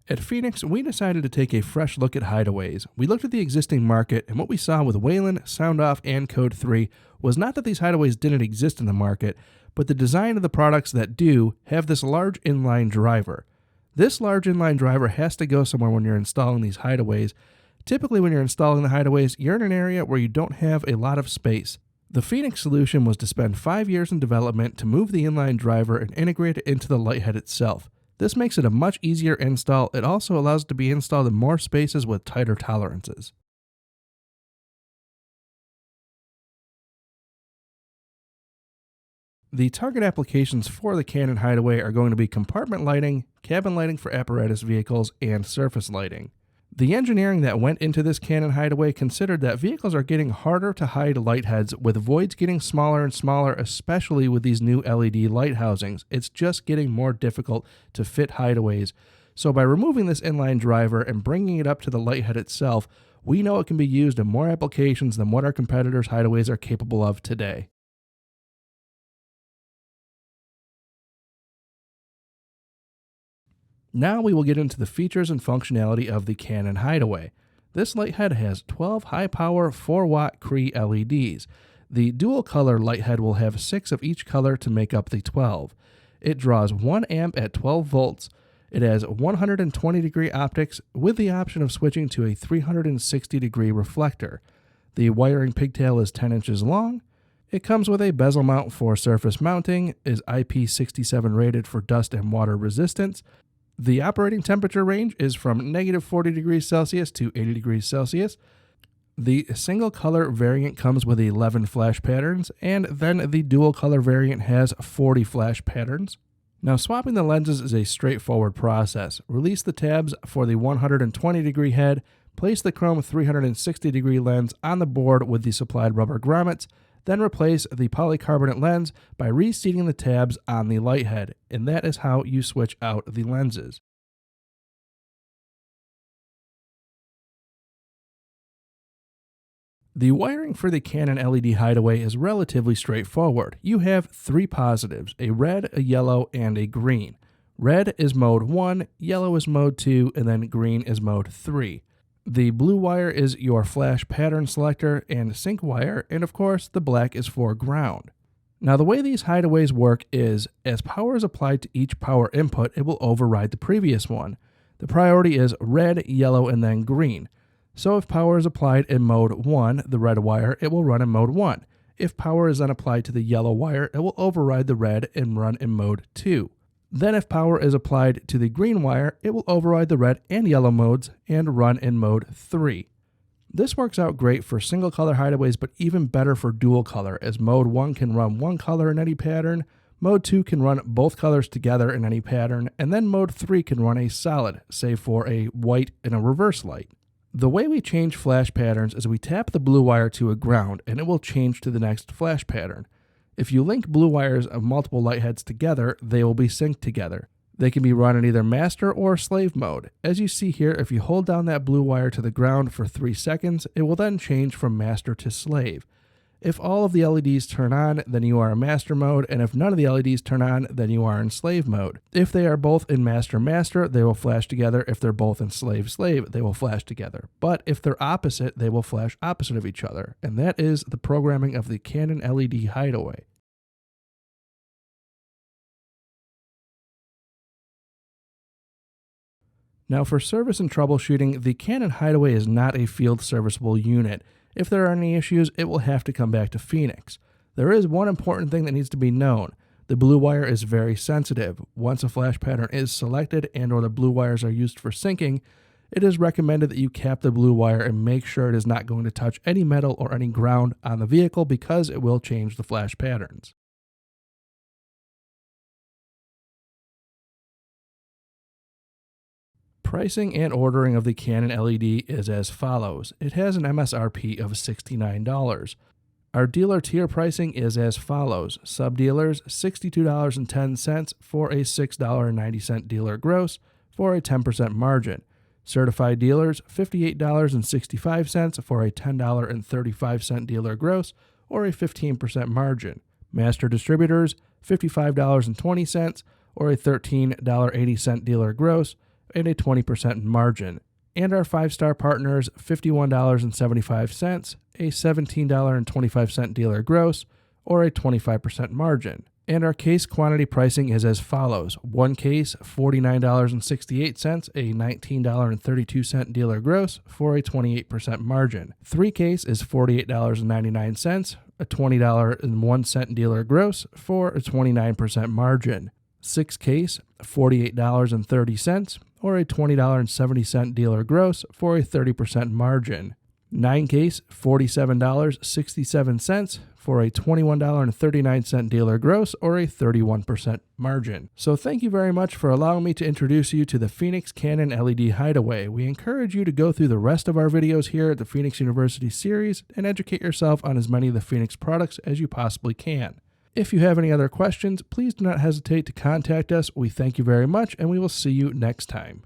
At Phoenix, we decided to take a fresh look at hideaways. We looked at the existing market, and what we saw with Whelen, SoundOff, and Code 3 was not that these hideaways didn't exist in the market, but the design of the products that do have this large inline driver. This large inline driver has to go somewhere when you're installing these hideaways. Typically, when you're installing the hideaways, you're in an area where you don't have a lot of space. The Phoenix solution was to spend 5 years in development to move the inline driver and integrate it into the lighthead itself. This makes it a much easier install. It also allows it to be installed in more spaces with tighter tolerances. The target applications for the Cannon Hideaway are going to be compartment lighting, cabin lighting for apparatus vehicles, and surface lighting. The engineering that went into this Cannon Hideaway considered that vehicles are getting harder to hide light heads, with voids getting smaller and smaller, especially with these new LED light housings. It's just getting more difficult to fit hideaways. So by removing this inline driver and bringing it up to the light head itself, we know it can be used in more applications than what our competitors' hideaways are capable of today. Now we will get into the features and functionality of the Cannon Hideaway. This lighthead has 12 high-power 4-watt Cree LEDs. The dual-color lighthead will have 6 of each color to make up the 12. It draws 1 amp at 12 volts. It has 120-degree optics with the option of switching to a 360-degree reflector. The wiring pigtail is 10 inches long. It comes with a bezel mount for surface mounting, is IP67 rated for dust and water resistance. The operating temperature range is from negative 40 degrees Celsius to 80 degrees Celsius. The single color variant comes with 11 flash patterns, and then the dual color variant has 40 flash patterns. Now, swapping the lenses is a straightforward process. Release the tabs for the 120 degree head, place the chrome 360 degree lens on the board with the supplied rubber grommets, then replace the polycarbonate lens by reseating the tabs on the lighthead, and that is how you switch out the lenses. The wiring for the Cannon LED Hideaway is relatively straightforward. You have 3 positives, a red, a yellow, and a green. Red is mode 1, yellow is mode 2, and then green is mode 3. The blue wire is your flash pattern selector and sync wire, and of course the black is for ground. Now, the way these hideaways work is, as power is applied to each power input, it will override the previous one. The priority is red, yellow, and then green. So if power is applied in mode 1, the red wire, it will run in mode 1. If power is then applied to the yellow wire, it will override the red and run in mode 2. Then if power is applied to the green wire, it will override the red and yellow modes and run in mode 3. This works out great for single color hideaways, but even better for dual color, as mode 1 can run one color in any pattern, mode 2 can run both colors together in any pattern, and then mode 3 can run a solid, save for a white and a reverse light. The way we change flash patterns is we tap the blue wire to a ground and it will change to the next flash pattern. If you link blue wires of multiple lightheads together, they will be synced together. They can be run in either master or slave mode. As you see here, if you hold down that blue wire to the ground for 3 seconds, it will then change from master to slave. If all of the LEDs turn on, then you are in master mode, and if none of the LEDs turn on, then you are in slave mode. If they are both in master, they will flash together. If they're both in slave, they will flash together. But if they're opposite, they will flash opposite of each other. And that is the programming of the Cannon LED Hideaway. Now, for service and troubleshooting, the Cannon Hideaway is not a field serviceable unit. If there are any issues, it will have to come back to Phoenix. There is one important thing that needs to be known. The blue wire is very sensitive. Once a flash pattern is selected and/or the blue wires are used for syncing, it is recommended that you cap the blue wire and make sure it is not going to touch any metal or any ground on the vehicle, because it will change the flash patterns. Pricing and ordering of the Cannon LED is as follows. It has an MSRP of $69. Our dealer tier pricing is as follows. Sub-dealers, $62.10 for a $6.90 dealer gross for a 10% margin. Certified dealers, $58.65 for a $10.35 dealer gross or a 15% margin. Master distributors, $55.20 or a $13.80 dealer gross, and a 20% margin. And our 5-star partners, $51.75, a $17.25 dealer gross, or a 25% margin. And our case quantity pricing is as follows. 1 case, $49.68, a $19.32 dealer gross, for a 28% margin. 3 case is $48.99, a $20.01 dealer gross, for a 29% margin. 6 case, $48.30, or a $20.70 dealer gross, for a 30% margin. 9 case, $47.67, for a $21.39 dealer gross, or a 31% margin. So thank you very much for allowing me to introduce you to the Phoenix Canon LED Hideaway. We encourage you to go through the rest of our videos here at the Phoenix University series and educate yourself on as many of the Phoenix products as you possibly can. If you have any other questions, please do not hesitate to contact us. We thank you very much, and we will see you next time.